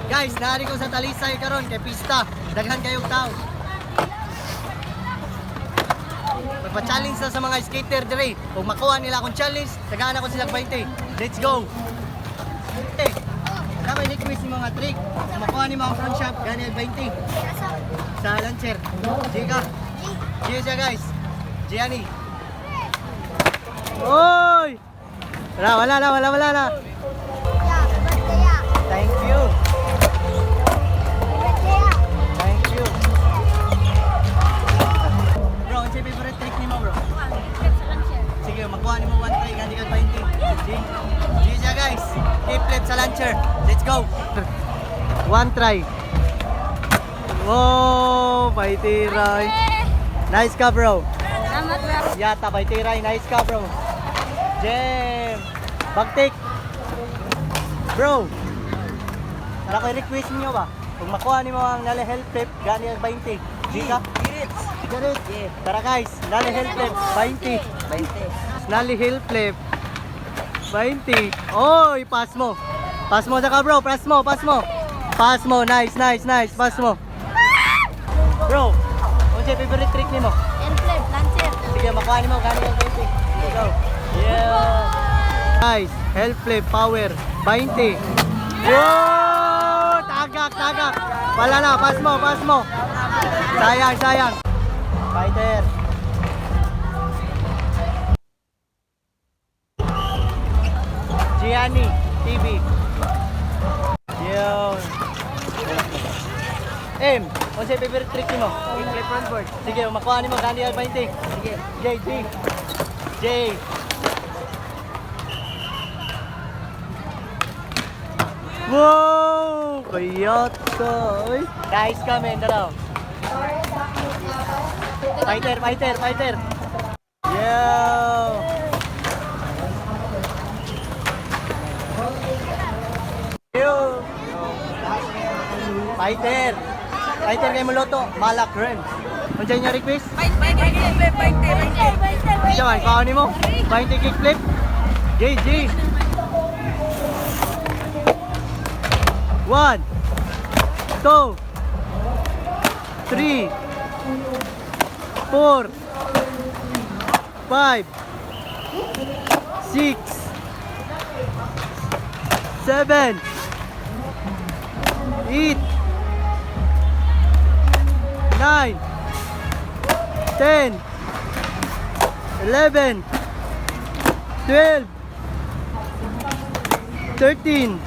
Guys, naari ko sa Talisay karon kay pista. Daghan kayong tao. Magpa-challenge sa mga skater dire. Kung makuha nila akong challenge, tagaan ako silang 20. Let's go! Okay. Tama yung request yung mga trick. Kung makuha ni mga front shot, ganyan 20. Sa lancer. Jika. Jika siya guys. Gianni. Oy! Wala na. Thank you. Thank you. Bro, ano yung favorite trick ni mo, bro? Sige, makuha ni mo 1 try, ganyan ka 20. Sige siya guys. Keep flip sa launcher. Let's go. 1 try. Wow, paitiray. Nice ka, bro. Salamat, bro. Yata, paitiray. Nice ka, bro. Jam. Bagtik. Bro. Para ko request niyo ba? Kung makuha ni mo ang nale health flip, gani ang 20. Jika? Dirit. Tara guys, nale health flip, 20. Nale health flip, 20. Oy, pass mo. Pass mo saka bro, pass mo. Pass mo, nice. Pass mo. Bro, ano siya favorite trick ni mo? Flip, lancer. Sige, makuha ni mo, gani ang 20. Go. Yeah. Nice, health flip, power, 20. Whoa! Tagak. Wala na, pass mo. Sayang. Fighter. Gianni TV. Yun. Ano siya favorite trick mo? Flip frontboard. Sige, makuha ni mo, gani ang 20. Sige. J. Wow! Kayat ka! Guys, kami, dalaw. Fighter! Yeah! Fighter kayo muluto, malak rin. Kung dyan yung request? Fight. Diyan, kaon mo. 20 kickflip. JJ. 1 2 3 4 5 6 7 8 9 10 11 12 13